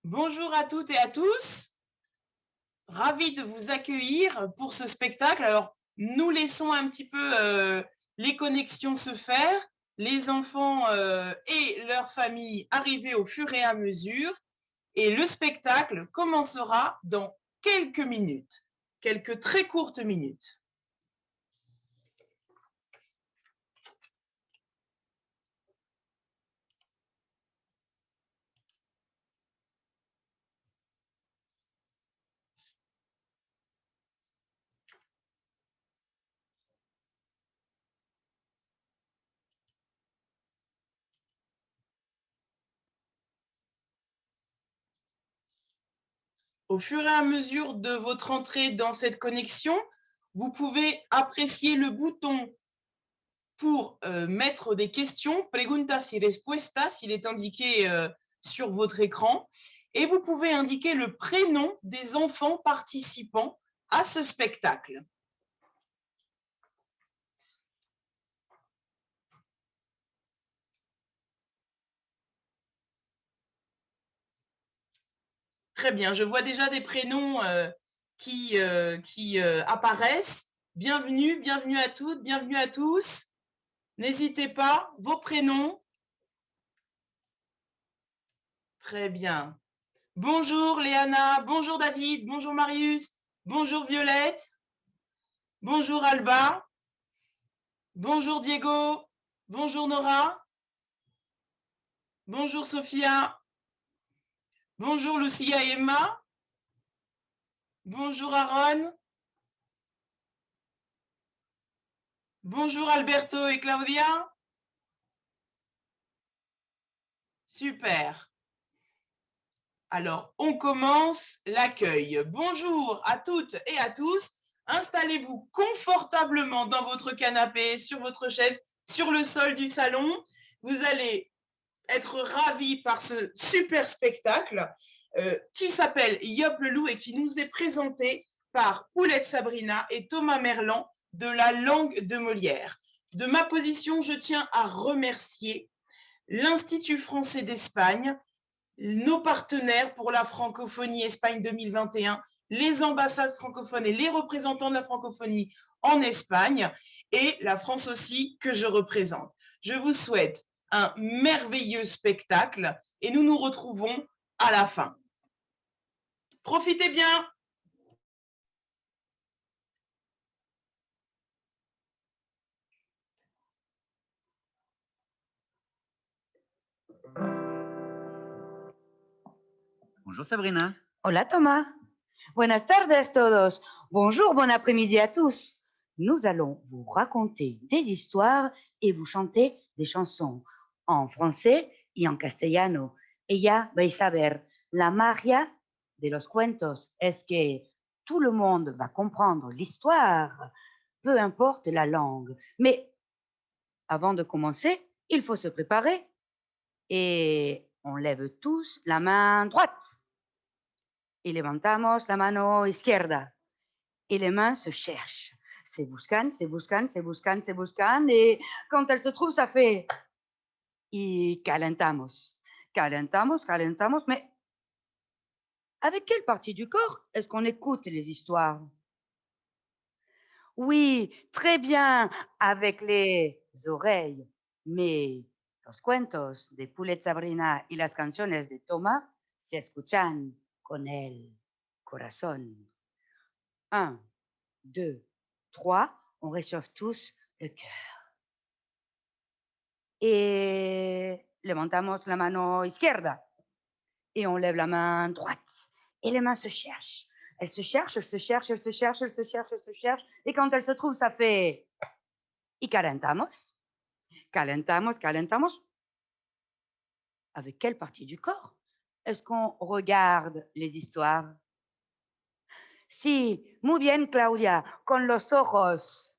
Bonjour à toutes et à tous. Ravi de vous accueillir pour ce spectacle. Alors, nous laissons un petit peu les connexions se faire, les enfants et leurs familles arriver au fur et à mesure. Et le spectacle commencera dans quelques minutes, quelques très courtes minutes. Au fur et à mesure de votre entrée dans cette connexion, vous pouvez apprécier le bouton pour mettre des questions, preguntas y respuestas, il est indiqué sur votre écran, et vous pouvez indiquer le prénom des enfants participants à ce spectacle. Très bien, je vois déjà des prénoms qui apparaissent. Bienvenue, bienvenue à toutes, bienvenue à tous. N'hésitez pas, vos prénoms. Très bien. Bonjour Léana, bonjour David, bonjour Marius, bonjour Violette, bonjour Alba, bonjour Diego, bonjour Nora, bonjour Sophia, bonjour Lucia et Emma, bonjour Aaron, bonjour Alberto et Claudia. Super. Alors, on commence l'accueil. Bonjour à toutes et à tous. Installez-vous confortablement dans votre canapé, sur votre chaise, sur le sol du salon. Vous allez être ravis par ce super spectacle qui s'appelle Yop le loup et qui nous est présenté par Poulette Sabrina et Thomas Merlan de la langue de Molière. De ma position, je tiens à remercier l'Institut français d'Espagne, nos partenaires pour la francophonie Espagne 2021, les ambassades francophones et les représentants de la francophonie en Espagne et la France aussi que je représente. Je vous souhaite un merveilleux spectacle et nous nous retrouvons à la fin. Profitez bien. Bonjour Sabrina. Hola Thomas. Buenas tardes todos. Bonjour, bon après-midi à tous. Nous allons vous raconter des histoires et vous chanter des chansons en français y en castellano. Ella vais saber la magia de los cuentos es que tout le monde va comprendre l'histoire, peu importe la langue. Mais avant de commencer, il faut se préparer et on lève tous la main droite. Y levantamos la mano izquierda. Et les mains se cherchent. Se buscan, se buscan, se buscan, se buscan. Et quand elles se trouvent, ça fait... Y calentamos. Calentamos, calentamos. Mais avec quelle partie du corps est-ce qu'on écoute les histoires? Oui, très bien, avec les oreilles. Mais los cuentos de Pulet Sabrina y las canciones de Thomas se escuchan con el corazón. 1, 2, 3, on réchauffe tous le cœur. Et levantamos la mano izquierda. Et on lève la main droite. Et les mains se cherchent. Elles se cherchent, elles se cherchent, elles se cherchent, elles se cherchent, elles se cherchent. Et quand elles se trouvent, ça fait... Y calentamos. Calentamos, calentamos. Avec quelle partie du corps est-ce qu'on regarde les histoires? Si, muy bien, Claudia, con los ojos.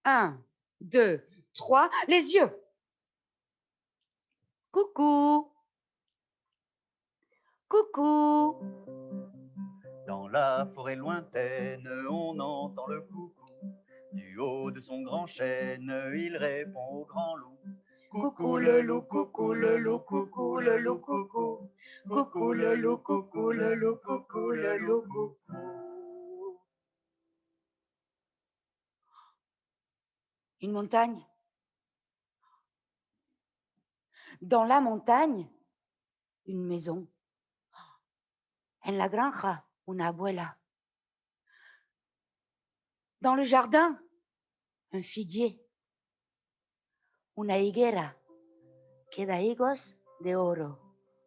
1, 2, 3, les yeux. Coucou. Coucou. Dans la forêt lointaine, on entend le coucou. Du haut de son grand chêne, il répond au grand loup. Coucou le loup, coucou le loup, coucou le loup, coucou. Coucou le loup, coucou le loup, coucou le loup, coucou. Une montagne. Dans la montagne, une maison. En la granja, una abuela. Dans le jardin, un figuier. Una higuera que da higos de oro.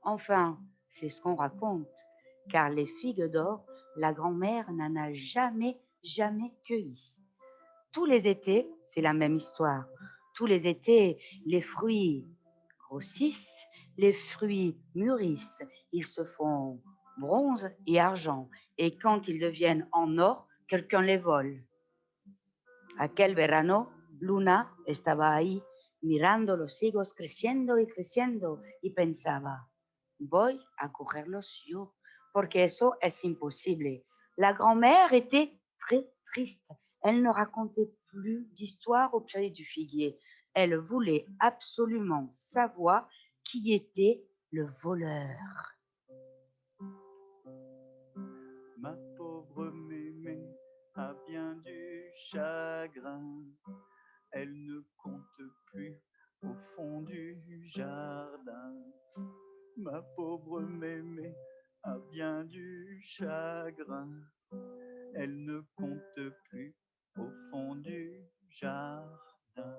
Enfin, c'est ce qu'on raconte, car les figues d'or, la grand-mère n'en a jamais cueilli. Tous les étés, c'est la même histoire. Tous les étés, les fruits grossissent, les fruits mûrissent, ils se font bronze et argent, et quand ils deviennent en or, quelqu'un les vole. Aquel verano, Luna estaba ahí, mirando los higos creciendo y creciendo, y pensaba, voy a cogerlos yo, porque eso es imposible. La grand-mère était très triste. Elle ne racontait plus d'histoire au pied du figuier. Elle voulait absolument savoir qui était le voleur. Ma pauvre mémé a bien du chagrin. Elle ne compte plus au fond du jardin. Ma pauvre mémé a bien du chagrin. Elle ne compte plus au fond du jardin.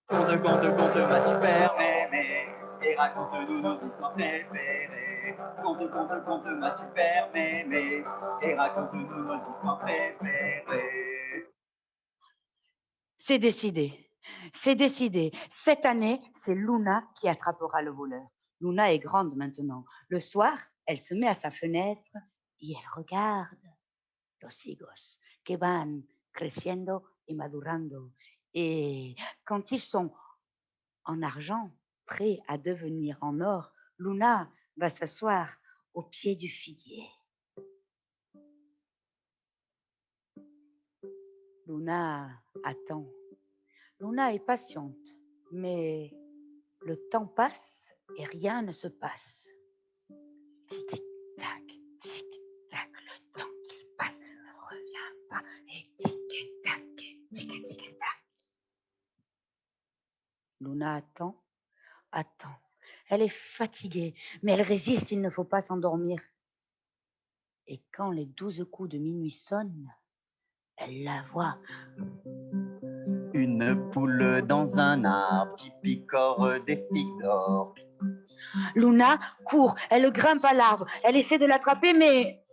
Conte, ma super mémé, et raconte-nous nos histoires préférées. Conte, ma super mémé, et raconte-nous nos histoires préférées. C'est décidé. C'est décidé. Cette année, c'est Luna qui attrapera le voleur. Luna est grande maintenant. Le soir, elle se met à sa fenêtre y elle regarde los higos que van creciendo y madurando. Et quand ils sont en argent, prêts à devenir en or, Luna va s'asseoir au pied du figuier. Luna attend. Luna est patiente, mais le temps passe et rien ne se passe. Tic-tac, tic-tac, le temps qui passe ne revient pas. Et tic-tac, tic-tac. Luna attend, attend. Elle est fatiguée, mais elle résiste, il ne faut pas s'endormir. Et quand les 12 coups de minuit sonnent, elle la voit. Une poule dans un arbre qui picore des figues d'or. Luna court, elle grimpe à l'arbre, elle essaie de l'attraper, mais...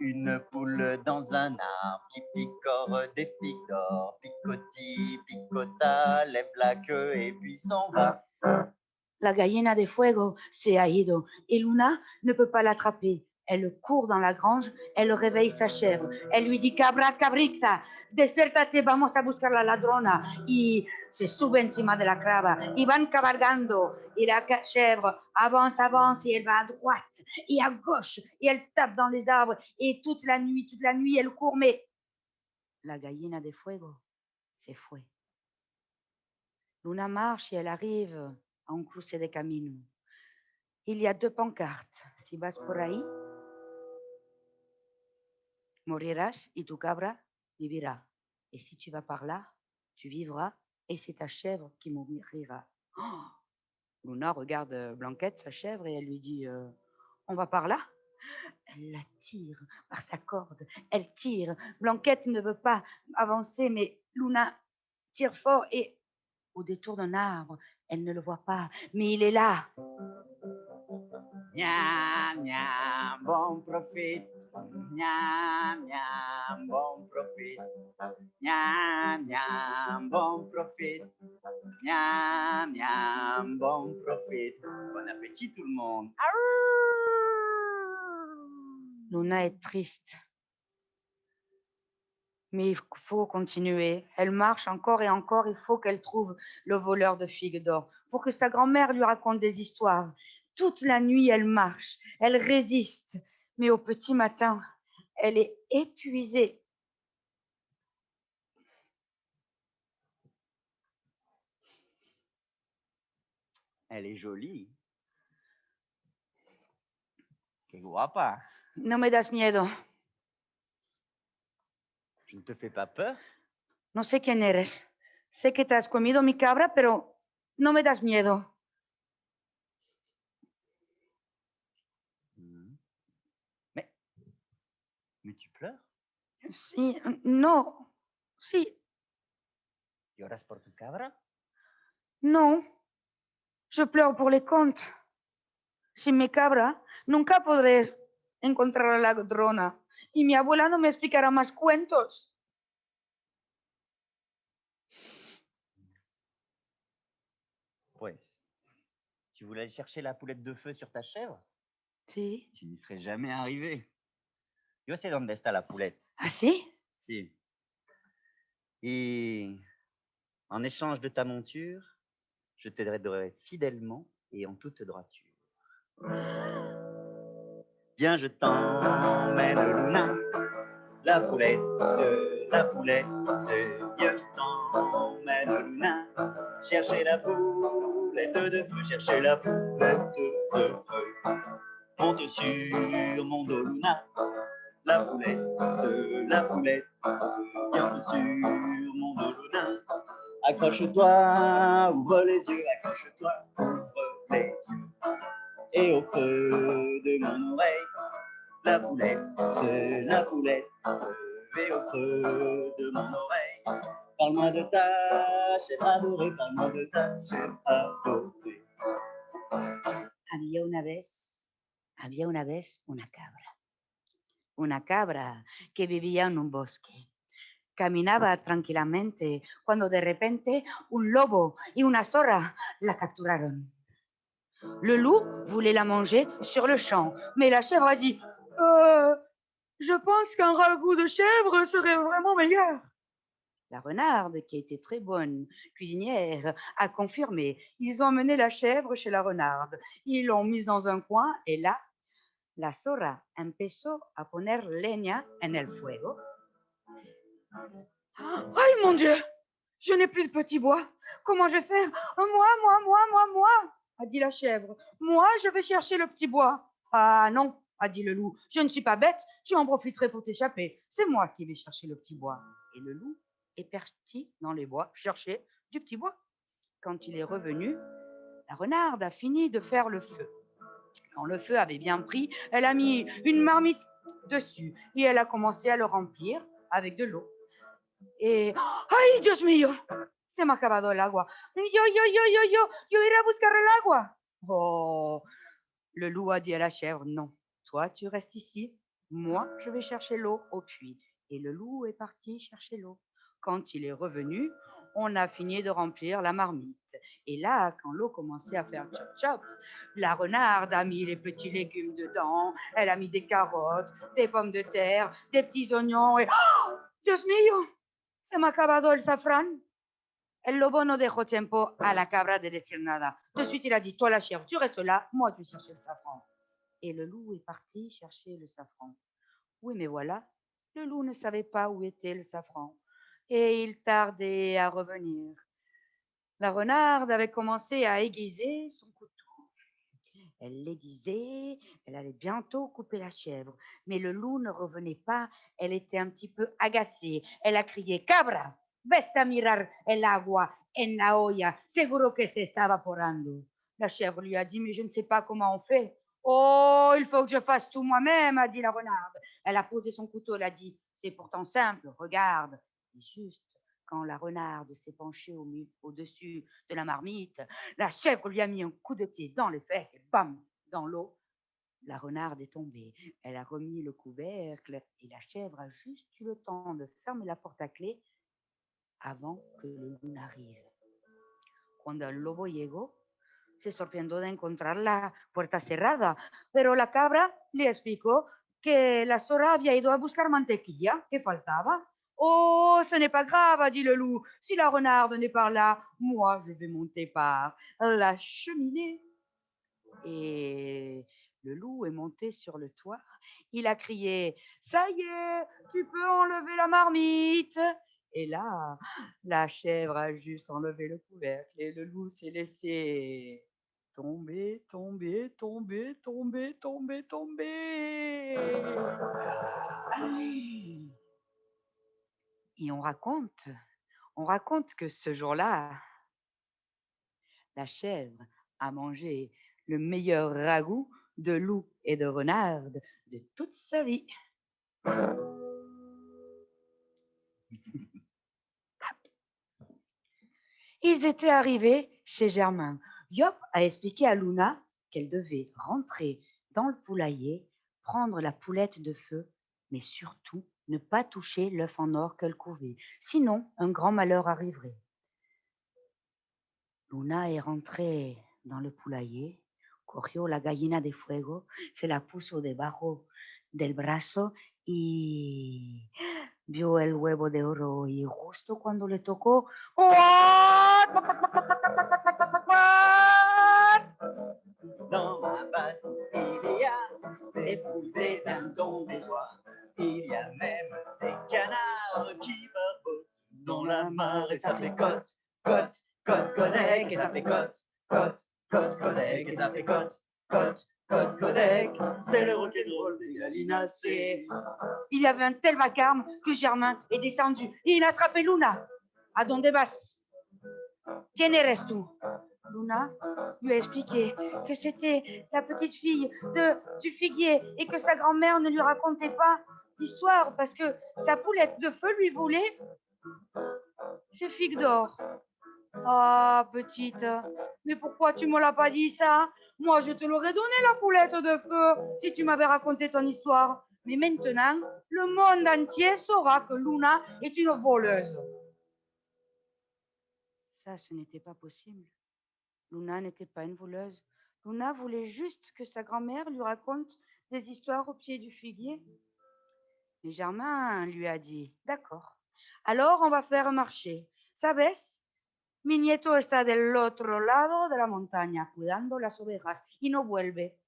Une poule dans un arbre qui picore des figues d'or. Picoti, picota, lève la queue et puis s'en va. La gallina de fuego se ha ido et Luna ne peut pas l'attraper. Elle court dans la grange, elle réveille sa chèvre. Elle lui dit, cabra, cabrita, despiértate, vamos a buscar la ladrona. Y se sube encima de la crava y van cabalgando. Et la chèvre avance, avance et elle va à droite et à gauche. Et elle tape dans les arbres et toute la nuit, elle court. Mais la gallina de fuego se fue. Luna marche et elle arrive a un cruce de camino. Il y a 2 pancartes. Si vas por ahí, morirás y tu cabra vivirá. Et si tu vas par là, tu vivras et c'est ta chèvre qui mourira. Oh, Luna regarde Blanquette, sa chèvre, et elle lui dit on va par là. Elle la tire par sa corde. Elle tire. Blanquette ne veut pas avancer, mais Luna tire fort et au détour d'un arbre, elle ne le voit pas, mais il est là. Miam, miam, bon profit. Miam, miam, bon profit. Miam, miam, bon profit. Miam, miam, bon profit. Bon appétit tout le monde. Luna est triste. Mais il faut continuer. Elle marche encore et encore. Il faut qu'elle trouve le voleur de figues d'or pour que sa grand-mère lui raconte des histoires. Toute la nuit, elle marche. Elle résiste. Mais au petit matin, elle est épuisée. Elle est jolie. Qué guapa. No me das miedo. Je ne te fais pas peur? No sé quién eres. Sé que te has comido mi cabra, pero no me das miedo. Mhm. Mais tu pleures? Sí, no. Sí, ¿Lloras por tu cabra? no. Je pleure pour les contes. Sin mi cabra, nunca podré encontrar a la ladrona. Y mi abuela no me explicará más cuentos. Pues, tu voulais aller chercher la poulette de feu sur ta chèvre? Sí. Tu n'y serais jamais arrivé. Yo sé dónde está la poulette. ¿Ah, sí? Si. Et en échange de ta monture, je t'aiderai fidèlement et en toute droiture. Viens, je t'emmène, Luna, la poulette, la poulette. Viens, je t'emmène, Luna, chercher la poulette de feu, chercher la poulette de feu. Monte sur mon dos, Luna, la poulette, viens sur mon dos, Luna. Accroche-toi, ouvre les yeux, accroche-toi, ouvre les yeux. Et au creux de mon oreille, la poulette, et au creux de mon oreille. Parle-moi de ta chèvre adorée, parle-moi de ta chèvre adorée. Había una vez una cabra. Una cabra que vivía en un bosque. Caminaba tranquilamente cuando de repente un lobo y una zorra la capturaron. Le loup voulait la manger sur le champ, mais la chèvre a dit je pense qu'un ragoût de chèvre serait vraiment meilleur. La renarde, qui était très bonne cuisinière, a confirmé. Ils ont emmené la chèvre chez la renarde. Ils l'ont mise dans un coin et là, la zorra empezó a poner leña en el fuego. Aïe, mon Dieu! Je n'ai plus de petit bois. Comment je vais faire? Moi, a dit la chèvre. Moi, je vais chercher le petit bois. Ah non, a dit le loup. Je ne suis pas bête, tu en profiterais pour t'échapper. C'est moi qui vais chercher le petit bois. Et le loup est parti dans les bois chercher du petit bois. Quand il est revenu, la renarde a fini de faire le feu. Quand le feu avait bien pris, elle a mis une marmite dessus et elle a commencé à le remplir avec de l'eau. Et ¡ay, Dios mío! Se me ha acabado el agua. Yo iré a buscar el agua. Oh, le loup a dit à la chèvre, non, toi tu restes ici, moi je vais chercher l'eau au puits. Et le loup est parti chercher l'eau. Quand il est revenu, on a fini de remplir la marmite. Et là, quand l'eau commençait à faire chop-chop, la renarde a mis les petits légumes dedans, elle a mis des carottes, des pommes de terre, des petits oignons et... Oh, Dios mío! Se me ha acabado el safrán. El lobo no dejó tiempo a la cabra de decir nada. De suite, il a dit, toi la chèvre, tu restes là, moi je vais chercher le safran. Et le loup est parti chercher le safran. Oui, mais voilà, le loup ne savait pas où était le safran. Et il tardait à revenir. La renarde avait commencé à aiguiser son couteau. Elle l'aiguisait, elle allait bientôt couper la chèvre. Mais le loup ne revenait pas, elle était un petit peu agacée. Elle a crié, cabra, ves a mirar el agua en la olla, seguro que se está evaporando. La chèvre lui a dit, mais je ne sais pas comment on fait. Oh, il faut que je fasse tout moi-même, a dit la renarde. Elle a posé son couteau, elle a dit, c'est pourtant simple, regarde. Et juste quand la renarde s'est penchée au-dessus de la marmite, la chèvre lui a mis un coup de pied dans les fesses et bam, dans l'eau. La renarde est tombée. Elle a remis le couvercle et la chèvre a juste eu le temps de fermer la porte à clé avant que le loup n'arrive. Cuando el lobo llegó, se sorprendió de encontrar la puerta cerrada, pero la cabra le explicó que la zorra había ido a buscar mantequilla, que faltaba. Oh, ce n'est pas grave, a dit le loup. Si la renarde n'est pas là, moi, je vais monter par la cheminée. Et le loup est monté sur le toit. Il a crié, ça y est, tu peux enlever la marmite. Et là, la chèvre a juste enlevé le couvercle et le loup s'est laissé tomber, tomber, tomber, tomber, tomber, tomber. Et on raconte que ce jour-là, la chèvre a mangé le meilleur ragoût de loup et de renard de toute sa vie. Ils étaient arrivés chez Germain. Yop a expliqué à Luna qu'elle devait rentrer dans le poulailler, prendre la poulette de feu, mais surtout ne pas toucher l'œuf en or qu'elle couvait. Sinon, un grand malheur arriverait. Luna est rentrée dans le poulailler, cogió la gallina de fuego, se la puso debajo del brazo y vio el huevo de oro y justo cuando le tocó, Dans ma bascule, il y a des poules, des dindons, des oies. Il y a même des canards qui barbotent dans la mare et ça fait cote, cote, cote, codec et ça fait cote, cote, cote, codec et ça fait cote, cote, cote, codec. C'est le rock'n'roll des gallinacés. Il y avait un tel vacarme que Germain est descendu et il a attrapé Luna. ¿A dónde vas? ¿Quién eres tú? Luna lui a expliqué que c'était la petite fille du figuier et que sa grand-mère ne lui racontait pas l'histoire parce que sa poulette de feu lui volait ses figues d'or. Ah, petite, mais pourquoi tu me l'as pas dit ça? Moi, je te l'aurais donné la poulette de feu si tu m'avais raconté ton histoire. Mais maintenant, le monde entier saura que Luna est une voleuse. Ça, ce n'était pas possible. Luna n'était pas une voleuse. Luna voulait juste que sa grand-mère lui raconte des histoires au pied du figuier. Mais Germain lui a dit, d'accord, alors on va faire un marché. ¿Sabes? Mi nieto está del otro lado de la montaña cuidando las ovejas y no vuelve.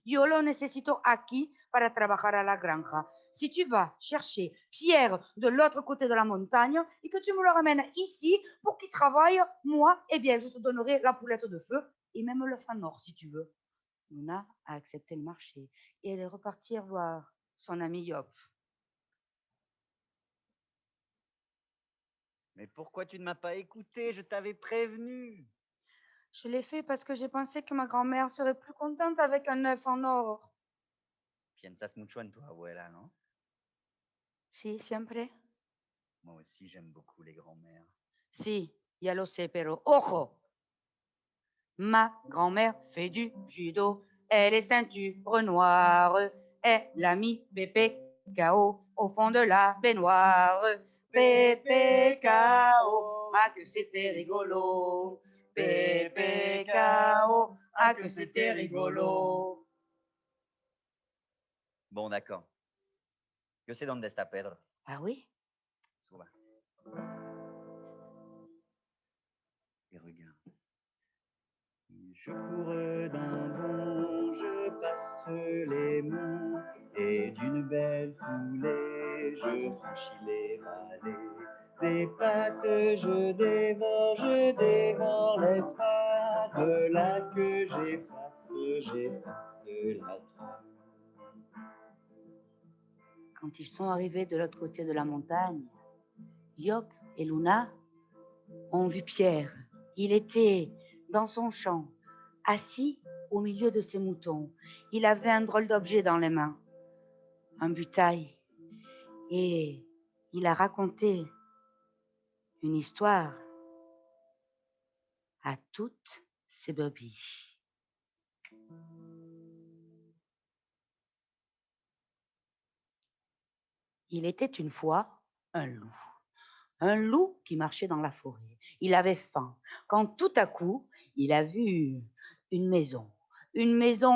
Yo lo necesito aquí para trabajar a la granja. Si tu vas chercher Pierre de l'autre côté de la montagne et que tu me le ramènes ici pour qu'il travaille, moi, eh bien, je te donnerai la poulette de feu et même le fan or si tu veux. Luna a accepté le marché et elle est repartie voir son ami Yop. Mais pourquoi tu ne m'as pas écouté? Je t'avais prévenu. Je l'ai fait parce que j'ai pensé que ma grand-mère serait plus contente avec un œuf en or. Piensas mucho en tu abuela, non? Sí, siempre. Moi aussi, j'aime beaucoup les grands-mères. Sí, ya lo sé, pero ojo. Ma grand-mère fait du judo. Elle est ceinture noire. Elle a mis Pépé KO au fond de la baignoire. Pépé KO, ah que c'était rigolo. Pépé KO, ah que c'était rigolo. Bon, d'accord. Yo sé dónde está Pedro. Ah oui? Suba. Et regarde. Je cours d'un bond, je passe les monts, et d'une belle foulée, je franchis les vallées. Des pattes, je dévore l'espace, là que j'efface la trace. Quand ils sont arrivés de l'autre côté de la montagne, Yop et Luna ont vu Pierre. Il était dans son champ, assis au milieu de ses moutons. Il avait un drôle d'objet dans les mains, un butail, et il a raconté une histoire à toutes ses brebis. Il était une fois un loup qui marchait dans la forêt. Il avait faim, quand tout à coup, il a vu une maison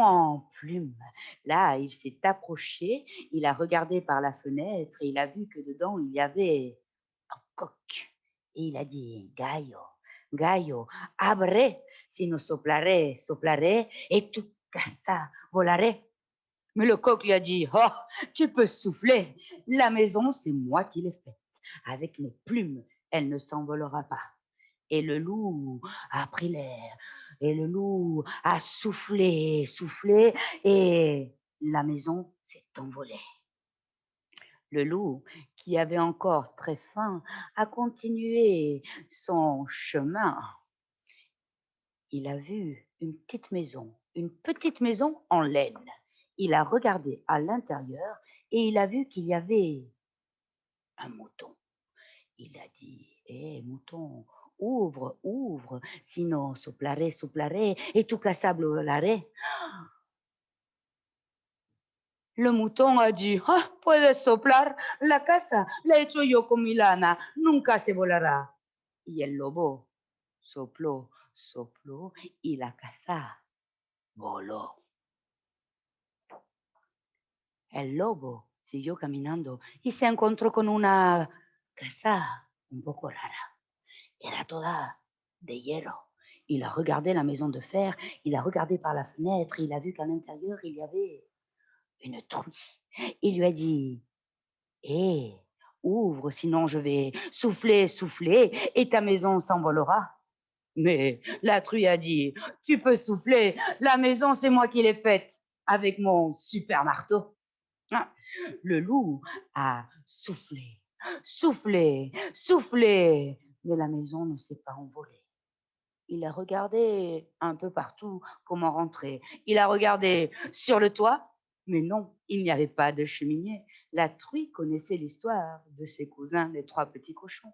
en plumes. Là, il s'est approché, il a regardé par la fenêtre et il a vu que dedans, il y avait un coq. Et il a dit, Gallo, gallo, abre, sino soplaré, soplaré, et tu casa volaré. Mais le coq lui a dit, oh, tu peux souffler, la maison, c'est moi qui l'ai faite. Avec mes plumes, elle ne s'envolera pas. Et le loup a pris l'air. Et le loup a soufflé, soufflé, et la maison s'est envolée. Le loup, qui avait encore très faim, a continué son chemin. Il a vu une petite maison en laine. Il a regardé à l'intérieur et il a vu qu'il y avait un mouton. Il a dit: «Hé mouton, ouvre, ouvre, sinon soplaré, soplaré et tu casa volaré». Le mouton a dit: «Ah, puedes soplar, la casa la he hecho yo con mi lana, nunca se volará». Y el lobo sopló, sopló y la casa voló. El lobo siguió caminando y se encontró con una casa un poco rara. Era toda de hierro. Il a regardé la maison de fer, il a regardé par la fenêtre, il a vu qu'à l'intérieur, il y avait une truie. Il lui a dit: «Hé, ouvre, sinon je vais souffler, souffler et ta maison s'envolera». Mais la truie a dit: «Tu peux souffler, la maison, c'est moi qui l'ai faite avec mon super marteau». Ah, le loup a soufflé, soufflé, soufflé, mais la maison ne s'est pas envolée. Il a regardé un peu partout comment rentrer. Il a regardé sur le toit, mais non, il n'y avait pas de cheminée. La truie connaissait l'histoire de ses cousins, les 3 petits cochons.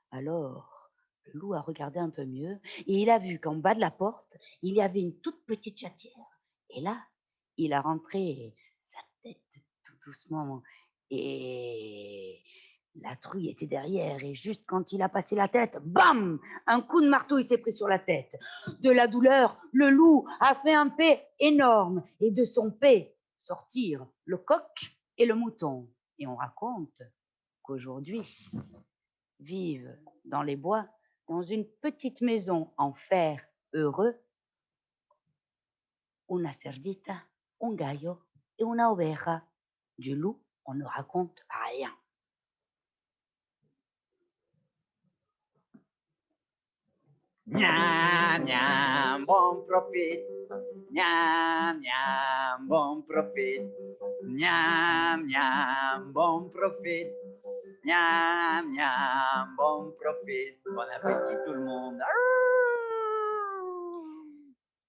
Alors, le loup a regardé un peu mieux et il a vu qu'en bas de la porte, il y avait une toute petite chatière. Et là, il a rentré sa tête tout doucement et la truie était derrière. Et juste quand il a passé la tête, bam! Un coup de marteau, il s'est pris sur la tête. De la douleur, le loup a fait un paix énorme et de son paix sortirent le coq et le mouton. Et on raconte qu'aujourd'hui, vivent dans les bois, dans une petite maison en fer heureux, una cerdita, un gallo et una oveja. Du loup, on ne raconte rien. Ñam, ñam, bon profit. Ñam, ñam, bon profit. Ñam, ñam, bon profit. Ñam, ñam, bon profit. Bon appétit tout le monde.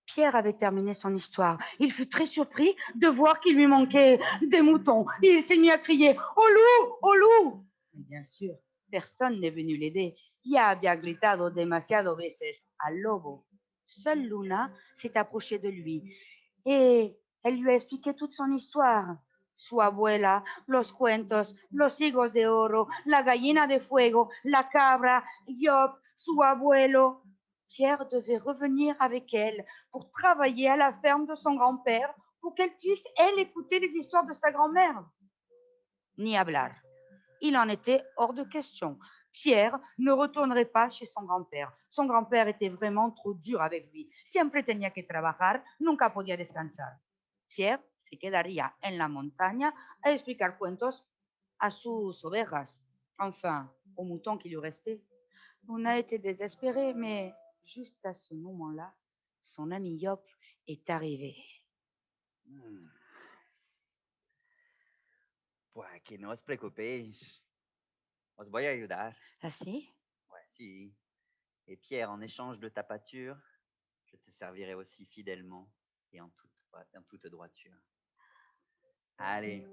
Pierre avait terminé son histoire. Il fut très surpris de voir qu'il lui manquait des moutons. Il s'est mis à crier: «Au loup! Au loup!» Mais bien sûr, personne n'est venu l'aider. Ya había gritado demasiado veces al lobo. Seule Luna s'est approchée de lui et elle lui a expliqué toute son histoire. Su abuela, los cuentos, los higos de oro, la gallina de fuego, la cabra, Job, su abuelo. Pierre devait revenir avec elle pour travailler à la ferme de son grand-père pour qu'elle puisse, elle, écouter les histoires de sa grand-mère. Ni hablar. Il en était hors de question. Pierre ne retournerait pas chez son grand-père. Son grand-père était vraiment trop dur avec lui. Siempre tenía que trabajar, nunca podía descansar. Pierre se quedaría en la montaña a explicar cuentos a sus ovejas, enfin, aux moutons qui lui restaient. On a été désespéré, mais juste à ce moment-là, son ami Yop est arrivé. Pues que no os preocupéis. Os voy a ayudar. Ah si? Ouais, si. Et Pierre, en échange de ta pâture, je te servirai aussi fidèlement et en toute droiture. Allez.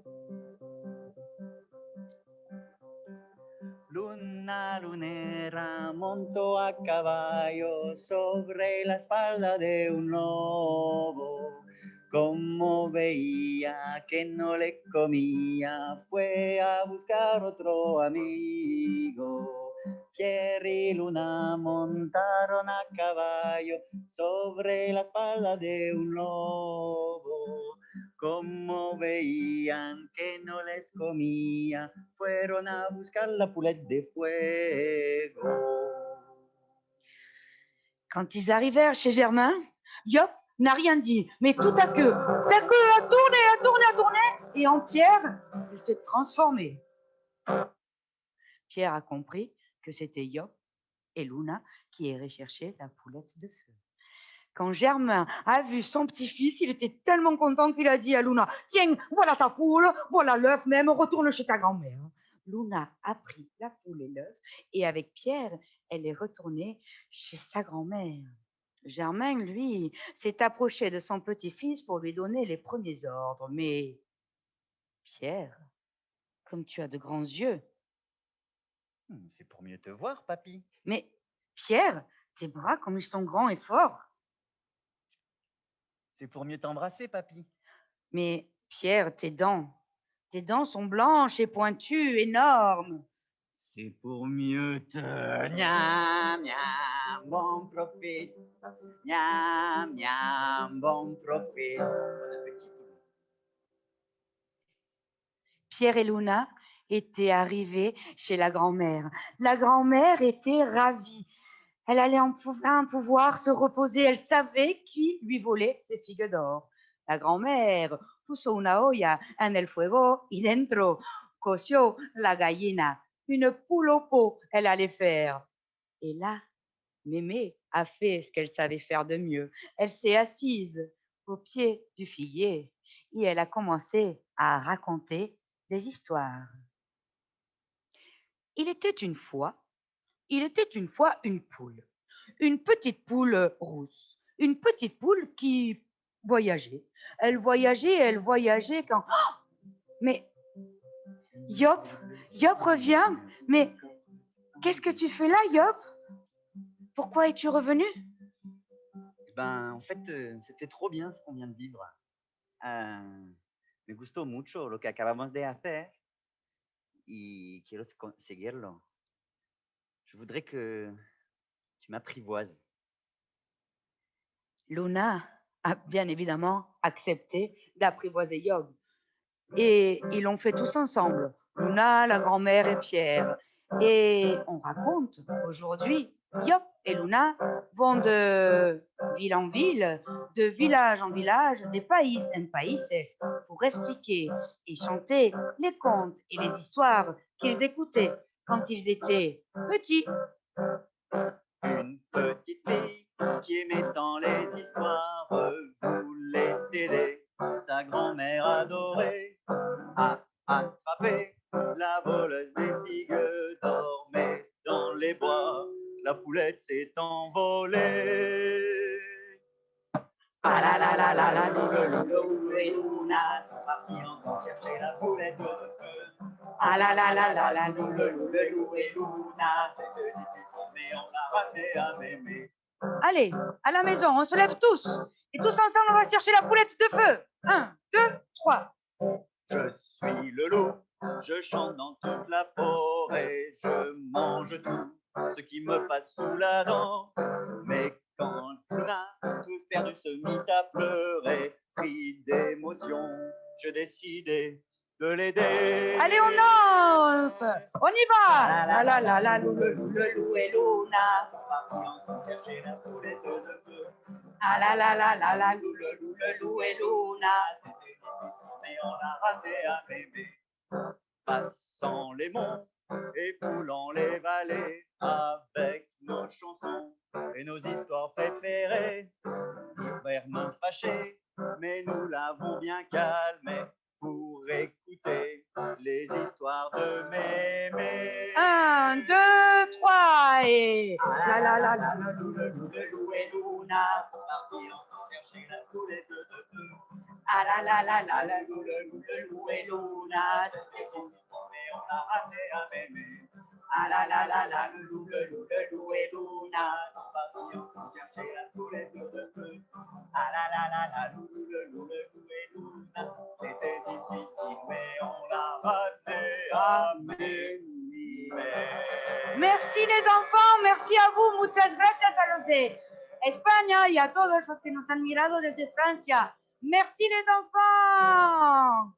Luna lunera montó a caballo sobre la espalda de un lobo. Como veía que no le comía, fue a buscar otro amigo. Pierre y Luna montaron a caballo sobre la espalda de un lobo. Como veían que no les comía, fueron a buscar la poulette de fuego. Quand ils arrivèrent chez Germain, Yop n'a rien dit, mais tout à coup, sa queue a tourné, a tourné, a tourné, et en Pierre, il s'est transformé. Pierre a compris que c'était Yop et Luna qui irait chercher la poulette de feu. Quand Germain a vu son petit-fils, il était tellement content qu'il a dit à Luna, « Tiens, voilà ta poule, voilà l'œuf même, retourne chez ta grand-mère. » Luna a pris la poule et l'œuf et avec Pierre, elle est retournée chez sa grand-mère. Germain, lui, s'est approché de son petit-fils pour lui donner les premiers ordres. Mais Pierre, comme tu as de grands yeux. C'est pour mieux te voir, papy. Mais Pierre, tes bras comme ils sont grands et forts. C'est pour mieux t'embrasser, papy. Mais Pierre, tes dents sont blanches et pointues, énormes. C'est pour mieux te... Miam, miam, bon profite. Miam, miam, bon profite. Bon appétit. Pierre et Luna étaient arrivés chez la grand-mère. La grand-mère était ravie. Elle allait enfin pouvoir se reposer. Elle savait qui lui volait ses figues d'or. La grand-mère puso una olla en el fuego y dentro coció la gallina. Une poule au pot, elle allait faire. Et là, Mémé a fait ce qu'elle savait faire de mieux. Elle s'est assise au pied du figuier et elle a commencé à raconter des histoires. Il était une fois une poule, une petite poule rousse, une petite poule qui voyageait. Elle voyageait quand... Oh, mais Yop, Yop revient. Mais qu'est-ce que tu fais là, Yop? Pourquoi es-tu revenu? En fait, c'était trop bien ce qu'on vient de vivre. Me gustó mucho lo que acabamos de hacer y quiero seguirlo. Je voudrais que tu m'apprivoises. Luna a bien évidemment accepté d'apprivoiser Yop. Et ils l'ont fait tous ensemble, Luna, la grand-mère et Pierre. Et on raconte aujourd'hui, Yop et Luna vont de ville en ville, de village en village, de país en países, pour expliquer et chanter les contes et les histoires qu'ils écoutaient quand ils étaient petits. Une petite fille qui aimait tant les histoires voulait aider sa grand-mère adorée à attraper la voleuse des figues d'or. Mais dans les bois, la poulette s'est envolée. Ah la la la la la, Loulou et Luna sont partis ensemble chercher la poulette de feu. Ah la la la la la, Loulou et Luna, c'était difficile mais on l'a raté à Mémé. Allez, à la maison, on se lève tous. Et tous ensemble, on va chercher la poulette de feu. 1, 2, 3. Je suis le loup, je chante dans toute la forêt, je mange tout ce qui me passe sous la dent. Mais quand Luna, tout perdu, se mit à pleurer, pris d'émotion, je décidai de l'aider. Allez, on danse. On y va. La la la la, le loup et Luna sont partis ensemble chercher la poulette de feu. Ah la la la la la, le loup et Luna. C'était difficile, mais on l'a raté à Mémé. Passant les monts et foulant les vallées avec nos chansons et nos histoires préférées. L'hiver me fâchait, mais nous l'avons bien calmé pour écouter les histoires de Mémé. 1, 2, 3 et la la la la, le loup et Luna sont partis ensemble chercher la poulette de feu. ah la la la la la, le loup et Luna, c'était difficile, mais on l'a raté à Mémé. ah la la la la, le loup et Luna sont partis ensemble chercher la poulette de feu. Ah la la la la, le loup et Luna, c'était difficile, mais on l'a raté à Mémé. Merci les enfants, merci a vous, muchas gracias a los de España y a todos los que nos han mirado desde Francia. Merci les enfants.